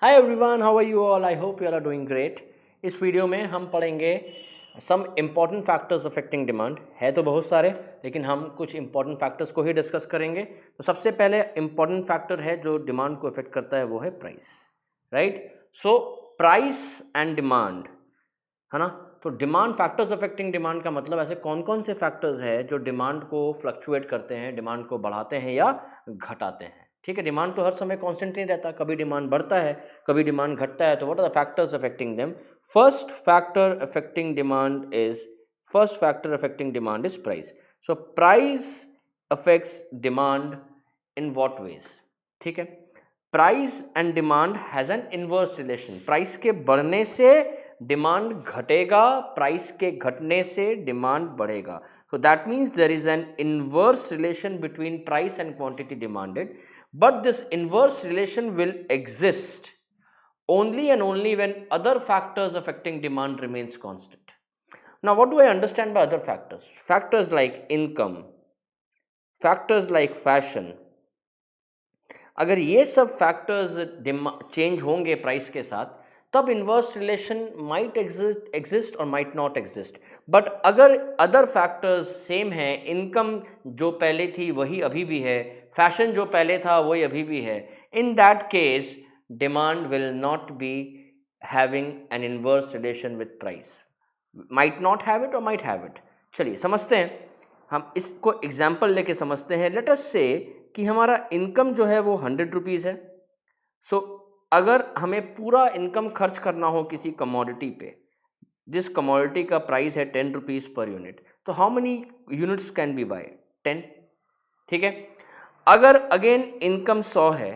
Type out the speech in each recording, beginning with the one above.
Hi everyone, how are you all? I hope you are doing great. इस video में हम पढ़ेंगे some important factors affecting demand. है तो बहुत सारे, लेकिन हम कुछ इंपॉर्टेंट फैक्टर्स को ही डिस्कस करेंगे। तो सबसे पहले इंपॉर्टेंट फैक्टर है जो डिमांड को अफेक्ट करता है, वो है price. Right, so price and demand, है ना। तो डिमांड फैक्टर्स अफेक्टिंग डिमांड का मतलब ऐसे कौन कौन से फैक्टर्स है जो डिमांड को फ्लक्चुएट करते हैं, डिमांड को बढ़ाते हैं या घटाते हैं। ठीक है, डिमांड तो हर समय कांस्टेंट नहीं रहता, कभी डिमांड बढ़ता है, कभी डिमांड घटता है। तो what are the factors affecting them? First factor affecting demand is price. So price affects demand in what ways? ठीक है, price and demand has an inverse relation. Price के बढ़ने से डिमांड घटेगा, प्राइस के घटने से डिमांड बढ़ेगा। So that means there is an inverse relation between price and quantity demanded, but this inverse relation will exist only and only when other factors affecting demand remains constant. Now what do I understand by other factors? Factors like income, factors like fashion, अगर ये सब factors change होंगे price के साथ, तब inverse relation might exist और might not exist. But अगर other factors same हैं, इनकम जो पहले थी वही अभी भी है, फैशन जो पहले था वही अभी भी है, in that case demand will not be having an inverse relation with price. Might not have it और माइट हैव इट। चलिए समझते हैं, हम इसको एग्जाम्पल लेके समझते हैं। लेट अस से कि हमारा इनकम जो है वो 100 रुपीज़ है। सो अगर हमें पूरा इनकम खर्च करना हो किसी कमोडिटी पे, जिस कमोडिटी का प्राइस है 10 रुपीज़ पर यूनिट, तो how many units can be buy? 10। ठीक है, अगर अगेन इनकम 100 है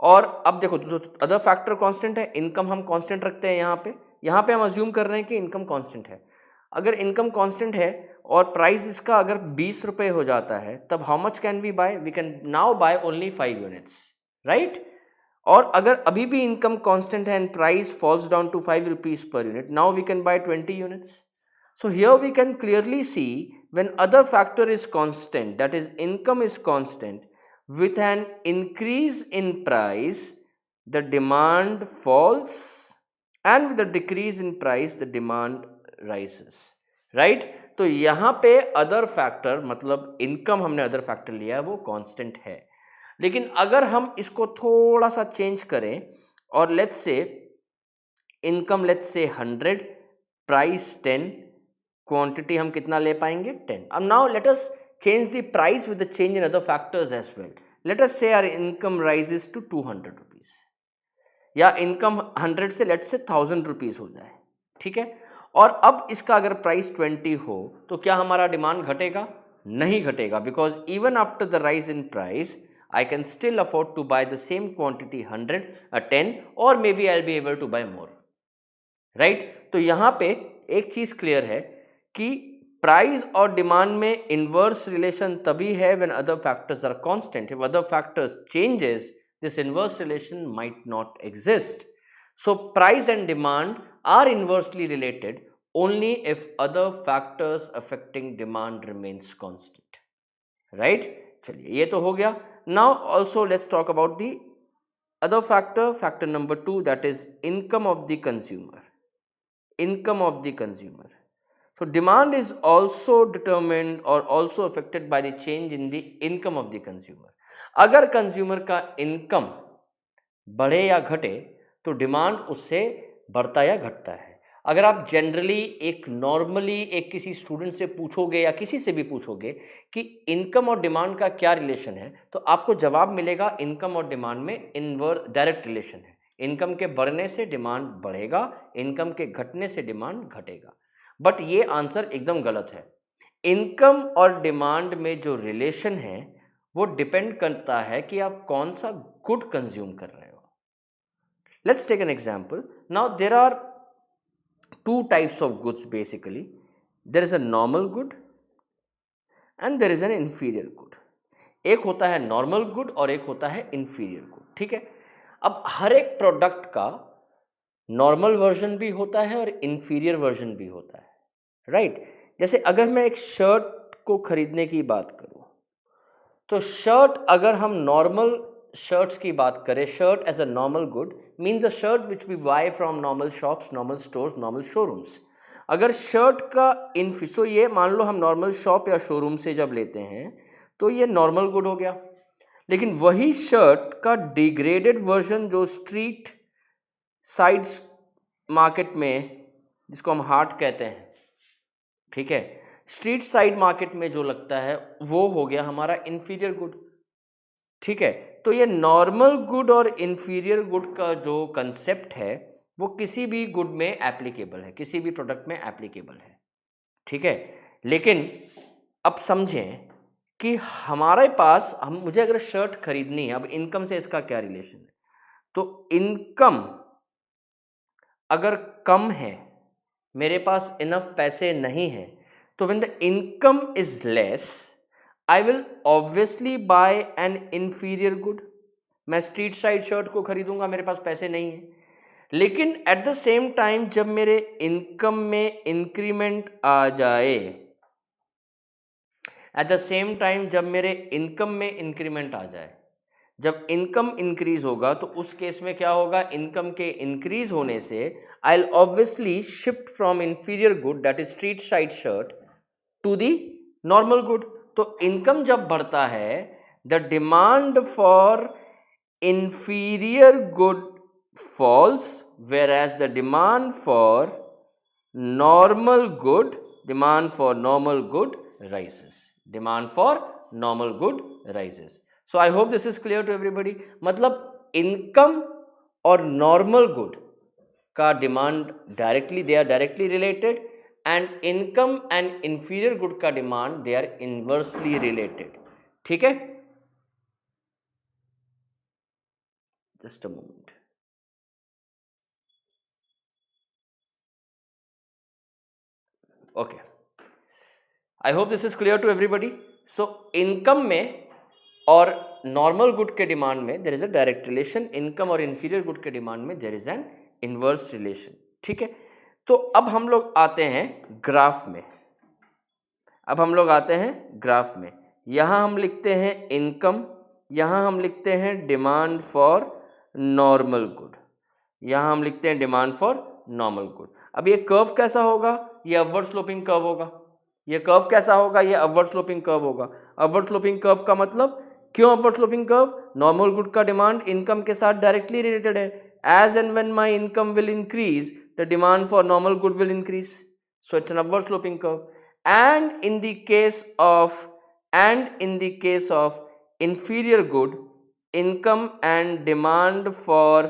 और अब देखो जो अदर फैक्टर कांस्टेंट है, इनकम हम कांस्टेंट रखते हैं यहाँ पे हम अज्यूम कर रहे हैं कि इनकम कांस्टेंट है। अगर इनकम कांस्टेंट है और प्राइस इसका अगर 20 रुपये हो जाता है, तब how much can we buy? We can now buy only 5 units, right. और अगर अभी भी इनकम कांस्टेंट है and price falls down to 5 rupees per unit, now we can buy 20 units. So here we can clearly see when other factor is constant, that is income is constant, with an increase in price the demand falls, and with a decrease in price the demand rises, right? तो यहाँ पे other factor, मतलब income हमने other factor लिया है, वो constant है। लेकिन अगर हम इसको थोड़ा सा चेंज करें और let's say income let's say 100, price 10, quantity हम कितना ले पाएंगे? 10। अब now let us change the price with the change in other factors as well. Let us say our income rises to 200 rupees, या इनकम 100 से late से 1000 rupees हो जाए। ठीक है, और अब इसका अगर प्राइस 20 हो तो क्या हमारा डिमांड घटेगा? नहीं घटेगा, because even after the rise in price I can still afford to buy the same quantity 100, 10, or maybe I'll be able to buy more, right? तो यहाँ पे एक चीज क्लियर है कि प्राइस और डिमांड में इनवर्स रिलेशन तभी है when other factors are constant. If other factors changes, this inverse relation might not exist. So price and demand are inversely related only if other factors affecting demand remains constant, right? चलिए ये तो हो गया। Now also let's talk about the other factor number 2, that is income of the consumer. Income of the consumer. So demand is also determined or also affected by the change in the income of the consumer. अगर consumer का income बढ़े या घटे तो demand उससे बढ़ता या घटता है। अगर आप जनरली नॉर्मली एक किसी स्टूडेंट से पूछोगे या किसी से भी पूछोगे कि इनकम और डिमांड का क्या रिलेशन है, तो आपको जवाब मिलेगा इनकम और डिमांड में इनवर्स डायरेक्ट रिलेशन है। इनकम के बढ़ने से डिमांड बढ़ेगा, इनकम के घटने से डिमांड घटेगा। बट ये आंसर एकदम गलत है। इनकम और डिमांड में जो रिलेशन है वो डिपेंड करता है कि आप कौन सा गुड कंज्यूम कर रहे हो। Let's take an example. Now there are two types of goods basically. There is a normal good and there is an inferior good. एक होता है नॉर्मल गुड और एक होता है इंफीरियर गुड। ठीक है, अब हर एक प्रोडक्ट का नॉर्मल वर्जन भी होता है और इंफीरियर वर्जन भी होता है, राइट? जैसे अगर मैं एक शर्ट को खरीदने की बात करूं, तो शर्ट अगर हम नॉर्मल शर्ट्स की बात करें, shirt as a normal good means the shirt which we buy from normal shops, normal stores, normal showrooms. अगर शर्ट का सो ये मान लो हम नॉर्मल शॉप या शोरूम से जब लेते हैं तो ये नॉर्मल गुड हो गया। लेकिन वही शर्ट का डिग्रेडेड वर्जन जो स्ट्रीट साइड्स मार्केट में, जिसको हम हाट कहते हैं, ठीक है, स्ट्रीट साइड मार्केट में जो लगता है वो हो गया हमारा इंफीरियर गुड। ठीक है, तो ये नॉर्मल गुड और इंफीरियर गुड का जो कंसेप्ट है वो किसी भी गुड में एप्लीकेबल है, किसी भी प्रोडक्ट में एप्लीकेबल है। ठीक है, लेकिन अब समझें कि हमारे पास मुझे अगर शर्ट खरीदनी है, अब इनकम से इसका क्या रिलेशन है, तो इनकम अगर कम है, मेरे पास इनफ पैसे नहीं है, तो when the income is less I will obviously buy an inferior good. मैं स्ट्रीट साइड शर्ट को खरीदूंगा, मेरे पास पैसे नहीं है। लेकिन एट द सेम टाइम जब मेरे इनकम में इंक्रीमेंट आ जाए, एट द सेम टाइम जब मेरे इनकम में इंक्रीमेंट आ जाए, जब इनकम इंक्रीज होगा तो उस केस में क्या होगा, इनकम के इंक्रीज होने से I will obviously shift from inferior good that is street side shirt to the normal good. तो इनकम जब बढ़ता है, the demand for inferior good falls, whereas the demand for normal good, demand for normal good rises, demand for normal good rises. So I hope this is clear to everybody. मतलब income और normal good का demand directly, they are directly related, and income and inferior good का demand they are inversely related. ठीक है, just a moment. Okay, I hope this is clear to everybody. So income में और normal good के demand में there is a direct relation, income और inferior good के demand में there is an inverse relation. ठीक है, तो अब हम लोग आते हैं ग्राफ में। अब हम लोग आते हैं ग्राफ में। यहाँ हम लिखते हैं इनकम, यहाँ हम लिखते हैं डिमांड फॉर नॉर्मल गुड, यहाँ हम लिखते हैं डिमांड फॉर नॉर्मल गुड। अब ये कर्व कैसा होगा, ये अपवर्ड स्लोपिंग कर्व होगा। ये कर्व कैसा होगा, ये अपवर्ड स्लोपिंग कर्व होगा। अपवर्ड स्लोपिंग कर्व का मतलब, क्यों upward sloping curve, normal good का डिमांड इनकम के साथ डायरेक्टली रिलेटेड है। As and when my income will increase, the demand for normal good will increase, so it's an upward sloping curve. And in the case of inferior good, income and demand for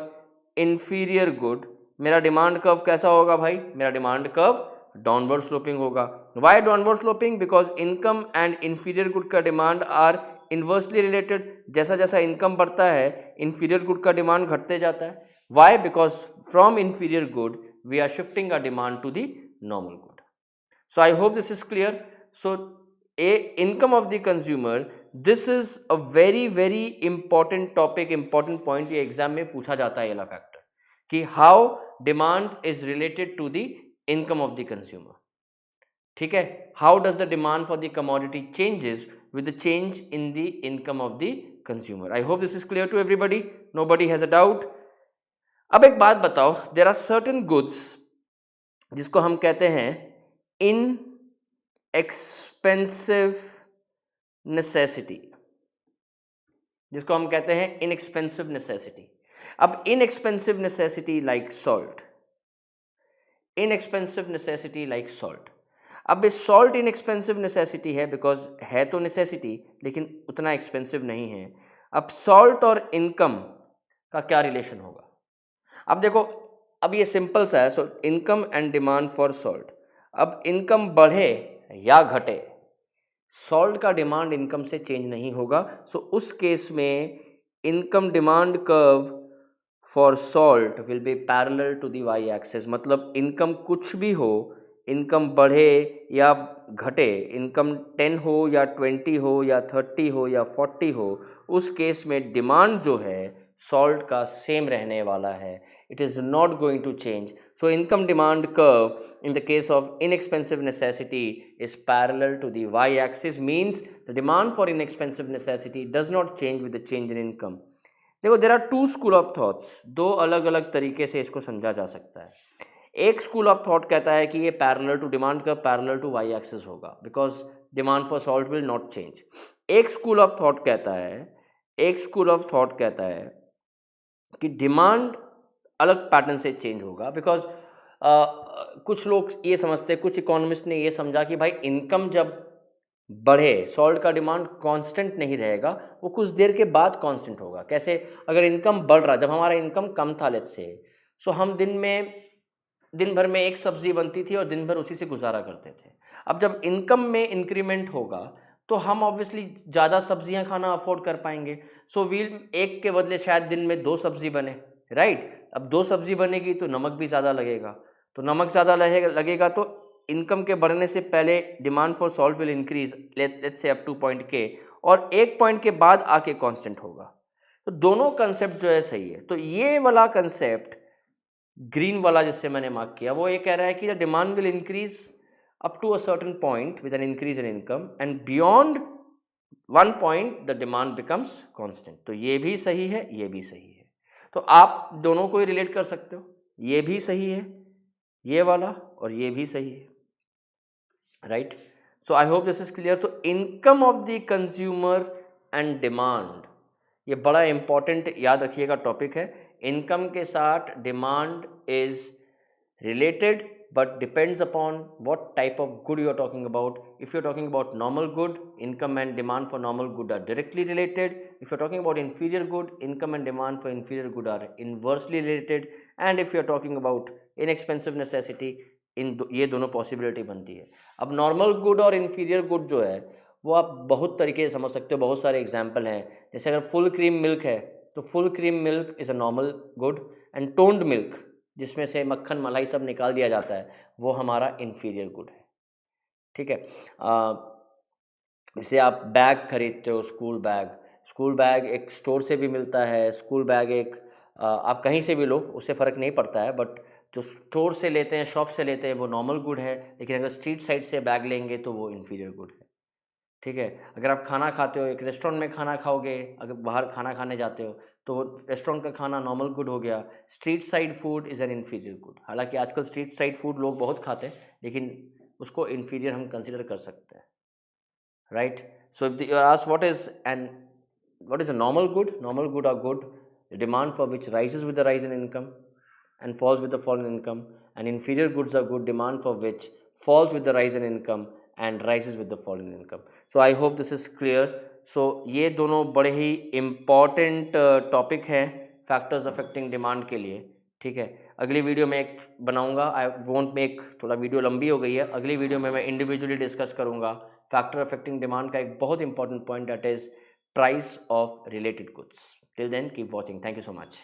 inferior good, मेरा demand curve कैसा होगा भाई, मेरा demand curve downward sloping होगा। Why downward sloping, because income and inferior good का demand are inversely related. जैसा जैसा income बढ़ता है, इंफीरियर गुड का डिमांड घटते जाता है। Why, because from inferior good we are shifting a demand to the normal good. So I hope this is clear. So income of the consumer, this is a very important topic, important point। ये exam में पूछा जाता है ये factor कि how demand is related to the income of the consumer. ठीक है, how does the demand for the commodity changes with the change in the income of the consumer. I hope this is clear to everybody, nobody has a doubt. अब एक बात बताओ, there are certain goods जिसको हम कहते हैं इन expensive necessity, जिसको हम कहते हैं इनएक्सपेंसिव नेसेसिटी। अब inexpensive necessity like salt, inexpensive necessity like salt. अब इस सॉल्ट इनएक्सपेंसिव नेसेसिटी है, बिकॉज है तो नेसेसिटी लेकिन उतना एक्सपेंसिव नहीं है। अब सॉल्ट और इनकम का क्या रिलेशन होगा, अब देखो, अब ये सिंपल सा है। So income and demand for salt, अब इनकम बढ़े या घटे, सॉल्ट का डिमांड इनकम से चेंज नहीं होगा। सो उस केस में income demand curve for salt will be parallel to the Y axis. मतलब इनकम कुछ भी हो, इनकम बढ़े या घटे, इनकम 10 हो या 20 हो या 30 हो या 40 हो, उस केस में डिमांड जो है सॉल्ट का सेम रहने वाला है। It is not going to change. So income demand curve in the case of inexpensive necessity is parallel to the y-axis, means the demand for inexpensive necessity does not change with the change in income. देखो there are two school of thoughts, दो अलग अलग तरीके से इसको समझा जा सकता है। एक स्कूल ऑफ थॉट कहता है कि ये पैरेलल टू डिमांड का पैरेलल टू वाई एक्सिस होगा, because demand for salt will not change. एक स्कूल ऑफ थॉट कहता है, एक स्कूल ऑफ थॉट कहता है कि डिमांड अलग पैटर्न से चेंज होगा, बिकॉज कुछ लोग ये समझते हैं, कुछ इकोनॉमिस्ट ने ये समझा कि भाई इनकम जब बढ़े, सॉल्ट का डिमांड कांस्टेंट नहीं रहेगा, वो कुछ देर के बाद कांस्टेंट होगा। कैसे? अगर इनकम बढ़ रहा, जब हमारा इनकम कम था लेट्स से, सो हम दिन भर में एक सब्जी बनती थी और दिन भर उसी से गुजारा करते थे। अब जब इनकम में इंक्रीमेंट होगा तो हम ऑब्वियसली ज़्यादा सब्जियां खाना अफोर्ड कर पाएंगे। सो व्हील एक के बदले शायद दिन में 2 सब्जी बने, राइट? अब 2 सब्जी बनेगी तो नमक भी ज़्यादा लगेगा, तो नमक ज़्यादा लगेगा तो इनकम के बढ़ने से पहले demand for salt will increase let's say up two point के, और एक पॉइंट के बाद आके कांस्टेंट होगा। तो दोनों कंसेप्ट जो है सही है। तो ये वाला कंसेप्ट ग्रीन वाला जिससे मैंने मार्क किया, वो ये कह रहा है कि the demand will increase up to a certain point with an increase in income and beyond one point the demand becomes constant. तो ये भी सही है, ये भी सही है। तो आप दोनों को ही रिलेट कर सकते हो, ये भी सही है ये वाला और ये भी सही है, right? So I hope this is clear. तो income of the consumer and demand, ये बड़ा इंपॉर्टेंट याद रखिएगा टॉपिक है। इनकम के साथ demand is related but depends upon what type of good you are talking about. If you are talking about normal good, income and demand for normal good are directly related. If you are talking about inferior good, income and demand for inferior good are inversely related. And if you are talking about inexpensive necessity, ये दोनों possibility बनती है। अब normal good और inferior good जो है वो आप बहुत तरीके से समझ सकते हो, बहुत सारे एग्जाम्पल हैं। जैसे अगर फुल क्रीम मिल्क है तो full cream milk is a normal good, and toned milk जिसमें से मक्खन मलाई सब निकाल दिया जाता है वो हमारा इन्फीरियर गुड है, ठीक है? जैसे आप बैग खरीदते हो, स्कूल बैग एक स्टोर से भी मिलता है, स्कूल बैग एक आप कहीं से भी लो, उससे फ़र्क नहीं पड़ता है, बट जो स्टोर से लेते हैं, शॉप से लेते हैं, वो नॉर्मल गुड है। लेकिन अगर स्ट्रीट साइड से बैग लेंगे तो वो इन्फीरियर गुड है, ठीक है? अगर आप खाना खाते हो, एक रेस्टोरेंट में खाना खाओगे, अगर बाहर खाना खाने जाते हो तो रेस्टोरेंट का खाना नॉर्मल गुड हो गया। Street side food is an inferior good. हालांकि आजकल स्ट्रीट साइड फूड लोग बहुत खाते हैं, लेकिन उसको इन्फीरियर हम कंसिडर कर सकते हैं, right? So if you are asked what is a normal good? Normal good are good, the demand for which rises with the rise in income and falls with the fall in income, and inferior goods are good, demand for which falls with the rise in income and rises with the fall in income. So I hope this is clear. So ये दोनों बड़े ही important topic हैं factors affecting demand के लिए, ठीक है? अगली video में एक बनाऊंगा, आई वोंट मेक, थोड़ा वीडियो लंबी हो गई है, अगली वीडियो में मैं इंडिविजुअली डिस्कस करूंगा फैक्टर अफेक्टिंग डिमांड का एक बहुत important point, that is price of related goods. Till then, keep watching. Thank you so much.